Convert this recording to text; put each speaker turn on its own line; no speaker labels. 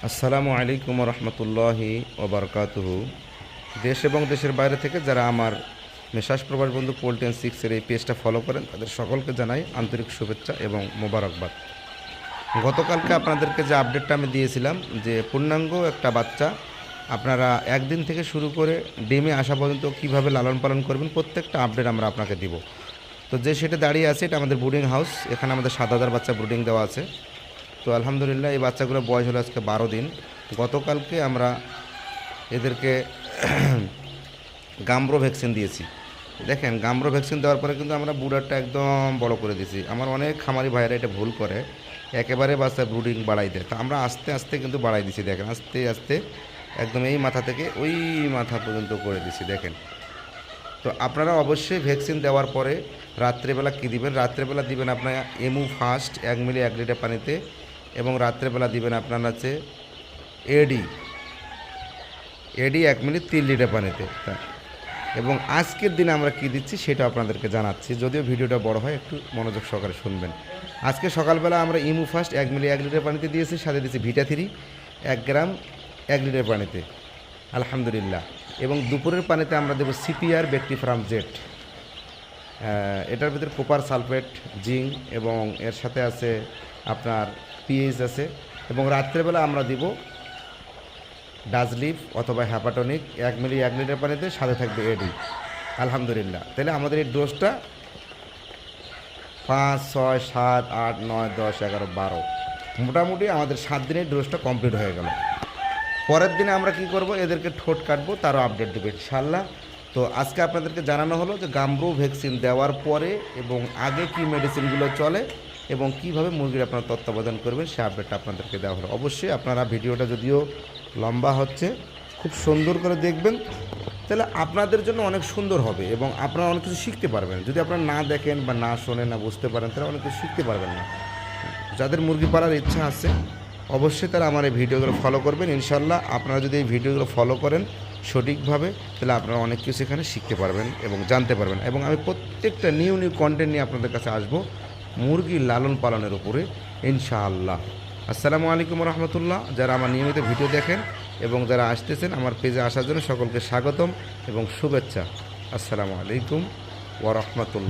আসসালামু আলাইকুম রহমতুল্লাহি ওবরকাতুহু। দেশ এবং দেশের বাইরে থেকে যারা আমার মেসাজ প্রবাস বন্ধু পোল্ট্রি অ্যান্ড সিক্সের এই পেজটা ফলো করেন তাদের সকলকে জানাই আন্তরিক শুভেচ্ছা এবং মোবারকবাদ। গতকালকে আপনাদেরকে যে আপডেটটা আমি দিয়েছিলাম যে পূর্ণাঙ্গ একটা বাচ্চা আপনারা একদিন থেকে শুরু করে ডিমে আসা পর্যন্ত কীভাবে লালন পালন করবেন প্রত্যেকটা আপডেট আমরা আপনাকে দিব। তো যে সেটা দাঁড়িয়ে আছে এটা আমাদের ব্রুডিং হাউস, এখানে আমাদের 7,000 বাচ্চা ব্রুডিং দেওয়া আছে। তো আলহামদুলিল্লাহ এই বাচ্চাগুলোর বয়স হলো আজকে 12 দিন। গতকালকে আমরা এদেরকে গাম্ব্রো ভ্যাকসিন দিয়েছি। দেখেন গাম্ব্রো ভ্যাকসিন দেওয়ার পরে কিন্তু আমরা বুড়ারটা একদম বড় করে দিয়েছি। আমার অনেক খামারি ভাইয়েরা এটা ভুল করে, একেবারে বাচ্চা ব্রুডিং বাড়াই দেয়। তো আমরা আস্তে আস্তে কিন্তু বাড়াই দিছি। দেখেন আস্তে আস্তে একদম এই মাথা থেকে ওই মাথা পর্যন্ত করে দিছি দেখেন। তো আপনারা অবশ্যই ভ্যাকসিন দেওয়ার পরে রাত্রেবেলা কী দিবেন, রাত্রেবেলা দিবেন আপনার এমু ফাস্ট 1 মিলি 1 লিটার পানিতে, এবং রাত্রেবেলা দিবেন আপনার হচ্ছে এডি এডি 1 মিলি 3 লিটার পানিতে। এবং আজকের দিনে আমরা কি দিচ্ছি সেটা আপনাদেরকে জানাচ্ছি, যদিও ভিডিওটা বড় হয় একটু মনোযোগ সহকারে শুনবেন। আজকে সকালবেলা আমরা ইমু ফাস্ট 1 মিলি 1 লিটার পানিতে দিয়েছি, সাথে দিয়েছি ভিটা3 1 গ্রাম 1 লিটার পানিতে আলহামদুলিল্লাহ। এবং দুপুরের পানিতে আমরা দেবো সিপিআর ব্যাকটিফার্ম জেট, এটার ভিতরে কোপার সালফেট, জিঙ্ক এবং এর সাথে আছে আপনার পিএইচ আছে। এবং রাত্রেবেলা আমরা দিব ডাজলিফ অথবা হ্যাপাটনিক 1 মিলি 1 লিটার পানিতে, সাথে থাকবে এডি আলহামদুলিল্লাহ। তাহলে আমাদের এই ডোজটা 5, 6, 7, 8, 9, 10, 11, 12 মোটামুটি আমাদের 7 দিনের ডোজটা কমপ্লিট হয়ে গেল। পরের দিনে আমরা কি করব, এদেরকে ঠোঁট কাটবো, তারও আপডেট দেবো ইনশাল্লাহ। তো আজকে আপনাদেরকে জানানো হলো যে গাম্ব্রো ভ্যাকসিন দেওয়ার পরে এবং আগে কি মেডিসিনগুলো চলে এবং কিভাবে মুরগির আপনারা তত্ত্বাবধান করবেন সে আপডেটটা আপনাদেরকে দেওয়া হলো। অবশ্যই আপনারা ভিডিওটা যদিও লম্বা হচ্ছে খুব সুন্দর করে দেখবেন, তাহলে আপনাদের জন্য অনেক সুন্দর হবে এবং আপনারা অনেক কিছু শিখতে পারবেন। যদি আপনারা না দেখেন বা না শোনেন না বুঝতে পারেন তাহলে অনেক কিছু শিখতে পারবেন না। যাদের মুরগি পালার ইচ্ছা আছে অবশ্যই তারা আমার এই ভিডিওগুলো ফলো করবেন ইনশাল্লাহ। আপনারা যদি এই ভিডিওগুলো ফলো করেন সঠিকভাবে তাহলে আপনারা অনেক কিছু এখানে শিখতে পারবেন এবং জানতে পারবেন। এবং আমি প্রত্যেকটা নিউ কন্টেন্ট নিয়ে আপনাদের কাছে আসবো মুরগি লালন পালনের উপরে ইনশাআল্লাহ। আসসালামু আলাইকুম রহমতুল্লাহ। যারা আমার নিয়মিত ভিডিও দেখেন এবং যারা আসতেছেন আমার পেজে আসার জন্য সকলকে স্বাগতম এবং শুভেচ্ছা। আসসালামু আলাইকুম ওয়া রাহমাতুল্লাহ।